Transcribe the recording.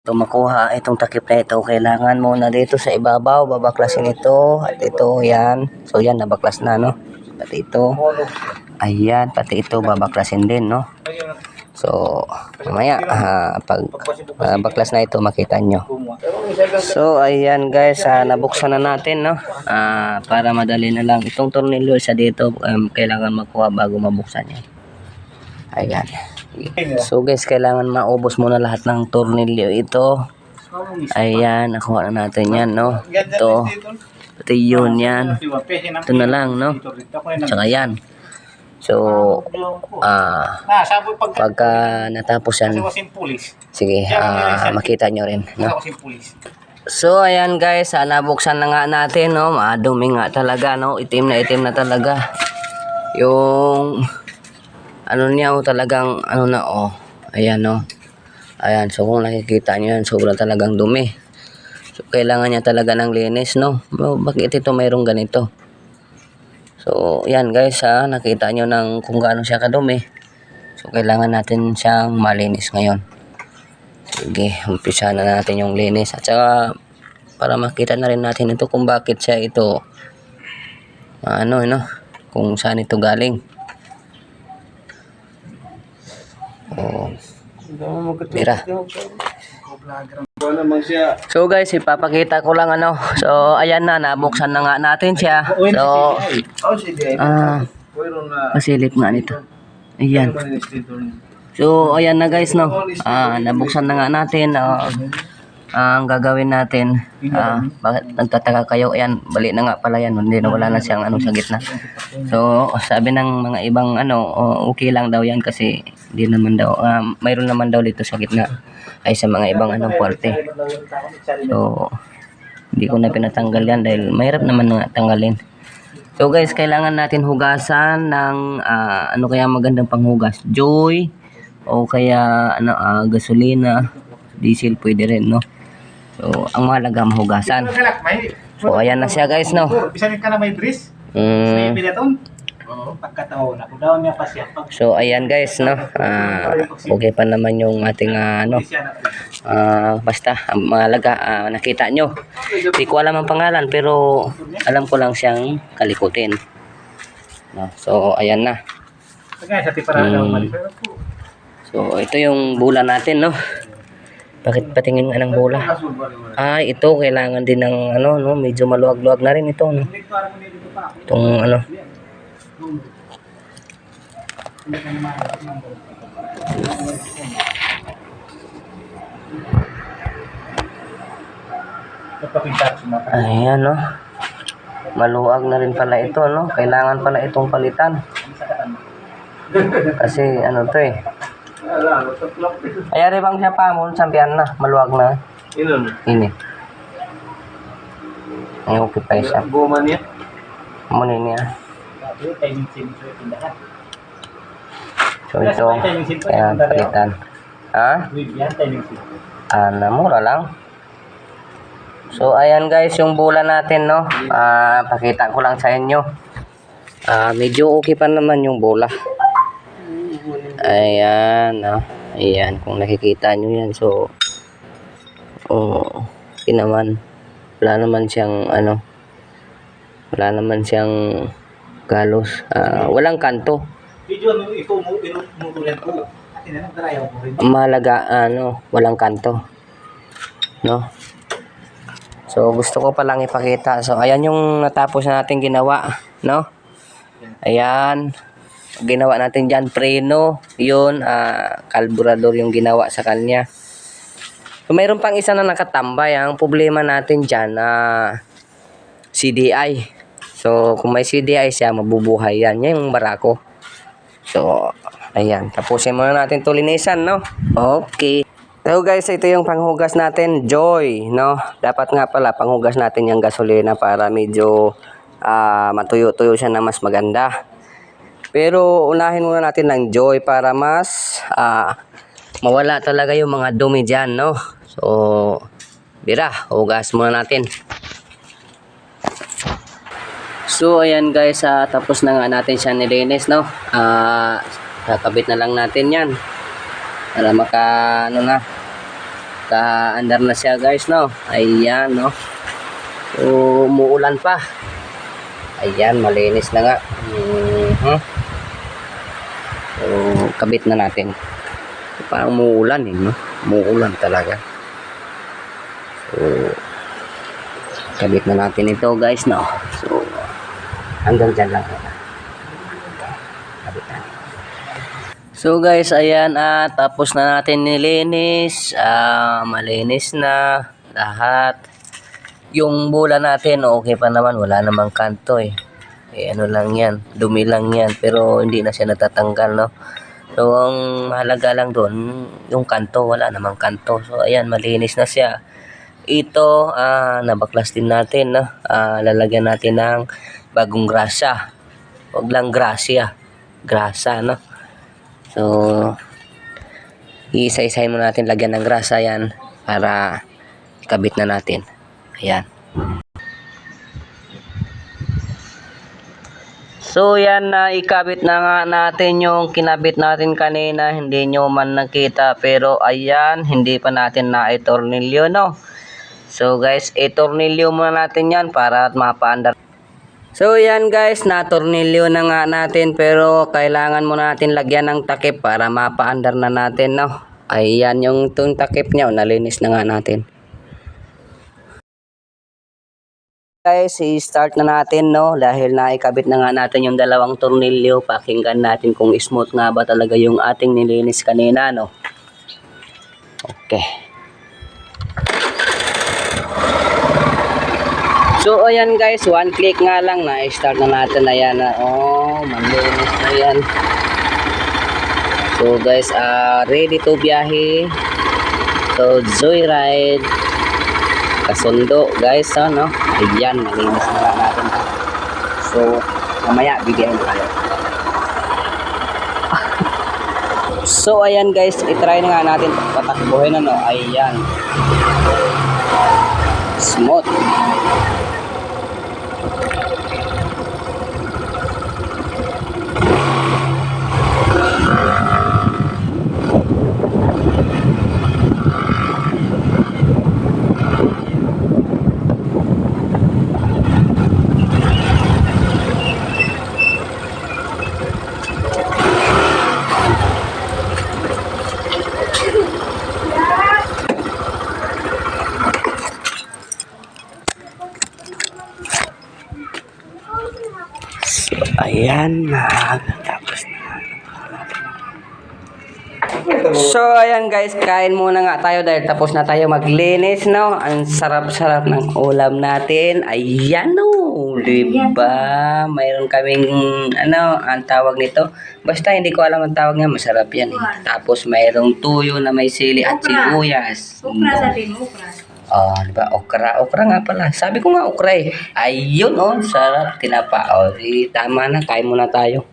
So makuha itong takip na ito, kailangan muna dito sa ibabaw, babaklasin ito. At ito, yan. So yan, nabaklas na, no? Pati ito. Ayan, pati ito, babaklasin din, no? So, mamaya, pag baklas na ito, makita nyo. So, ayan guys, nabuksan na natin, no? Para madali na lang. Itong tornilyo isa dito, kailangan makuha bago mabuksan yan. Ayan. So guys, kailangan maubos muna lahat ng tornilyo ito. Ayan, nakuha na natin yan, no? Ito. Ito yun, yan. Ito na lang, no? Tsaka yan. So, pagka natapos yan, sige, makita nyo rin, no? So, ayan guys, nabuksan na nga natin, no? Madumi nga talaga, no? Itim na talaga. Yung, ano niya, talagang, ano na, oh. Ayan, no? Ayan, so kung nakikita nyo yan, sobrang talagang dumi. So, kailangan niya talaga ng linis, no? Bakit ito mayroong ganito? So, yan guys, nakita nyo ng kung gaano siya kadumi. So, kailangan natin siyang malinis ngayon. Sige, umpisa na natin yung linis. At saka, para makita na rin natin ito kung bakit siya ito, ano, no? Kung saan ito galing. Oh, mira. So guys, ipapakita ko lang ano. So ayan na, nabuksan na nga natin siya. So masilip nga nito. Ayan. So ayan na guys, no. Nabuksan na nga natin. Ang gagawin natin, bakit nagtataka kayo? Ayan, bali na nga pala yan. Hindi na, wala na siyang ano sa gitna. So sabi ng mga ibang ano, okay lang daw yan kasi hindi naman daw, mayroon naman daw dito sa gitna ay sa mga ibang anong parte. So hindi ko na pinatanggal yan dahil mahirap naman nga tanggalin. So guys, kailangan natin hugasan ng ano kaya magandang panghugas, Joy o kaya ano, gasolina, diesel pwede rin, no? So ang mahalaga mahugasan. So ayan na siya guys, no? Bisanin ka na may bris? So ayan guys, no? Okay pa naman yung ating ano, basta mahalaga, nakita nyo. Hindi ko alam ang pangalan pero alam ko lang siyang kalikutin, no? So ayan na. So ito yung bula natin, no? Bakit patingin nga ng bola? Ito kailangan din ng ano, no, medyo maluwag-luwag na rin ito, no. Itong ano. Ayan, no. Maluwag na rin pala ito, no. Kailangan pala itong palitan. Kasi ano to eh. Ay, bang siya pa mo, sampian na, maluwag na. Ini. Ay, okay pa siya. Buman niya? Buman niya. So, ito, kaya palitan. Mura lang. So, ayan guys, yung bula natin, no. Pakita ko lang sa inyo. Medyo okay pa naman yung bula. Ayan, ayan, kung nakikita nyo yan. So okay naman, wala naman siyang ano, wala naman siyang galos, walang kanto. Mahalaga ano, walang kanto, no? So gusto ko palang ipakita. So ayan yung natapos na natin ginawa, no? Ayan, ginawa natin dyan, preno, yun, carburetor yung ginawa sa kanya. So, mayroon pang isa na nakatambay. Ang problema natin dyan, CDI. So, kung may CDI siya, mabubuhay yan. Yan yung barako. So, ayan. Tapusin muna natin ito linisan, no? Okay. So, guys, ito yung panghugas natin, Joy, no? Dapat nga pala, panghugas natin yung gasolina para medyo matuyo-tuyo siya na mas maganda. Pero unahin muna natin ng Joy para mas mawala talaga yung mga dumi dyan, no? So, bira, hugas muna natin. So, ayan guys, tapos na nga natin siya nilinis, no? Kakabit na lang natin yan para maka, ano na, Naka-andar na siya guys, no? Ayan, no? So, umuulan pa. Ayan, malinis na nga. So, kabit na natin. Parang umuulan eh, no? Umuulan talaga. So, kabit na natin ito guys, no? So, hanggang dyan lang. Kabit natin. So guys, ayan, tapos na natin nilinis. Malinis na lahat. Yung bola natin, okay pa naman. Wala namang kanto eh. Ano lang yan, dumi lang yan. Pero hindi na siya natatanggal, no? So, ang mahalaga lang doon, yung kanto, wala namang kanto. So, ayan, malinis na siya. Ito, nabaklas din natin, no? Lalagyan natin ng bagong grasa. Huwag lang grasya. Grasa, no? So, isa-isahin mo natin, lagyan ng grasa yan para ikabit na natin. Ayan. So, yan na ikabit na nga natin yung kinabit natin kanina. Hindi nyo man nakita. Pero, ayan, hindi pa natin na-tornilyo, no? So, guys, itornilyo muna natin yan para mapaandar. So, yan guys, na-tornilyo na nga natin. Pero, kailangan muna natin lagyan ng takip para mapaandar na natin, no? Ayan, yung itong takip niya, nalinis na nga natin. Guys, i-start na natin, no? Dahil naikabit na nga natin yung dalawang tornilyo. Pakinggan natin kung smooth nga ba talaga yung ating nilinis kanina, no? Okay. So, ayan guys, one click nga lang na i-start na natin. Ayan na, malinis na yan. So guys, ready to biyahe. So, joyride. Kasundo guys, no? Ayan, malinis na lang natin. So, mamaya bigyan tayo. So, ayan guys, itry na nga natin patakbuhin, ano? Ayan. Smooth. Ayan na. Tapos na. So, ayan guys, kain muna nga tayo dahil tapos na tayo maglinis, no? Ang sarap-sarap ng ulam natin. Ayan, no? Diba? Mayroon kaming, ang tawag nito. Basta hindi ko alam ang tawag niya. Masarap yan. Eh. Tapos mayroong tuyo na may sili at sibuyas. Okra, sabi mo, okra. Diba? Okra. Okra nga pala. Sabi ko nga okra eh. Ayun, sarap. Tinapa. Tama na. Kain muna tayo.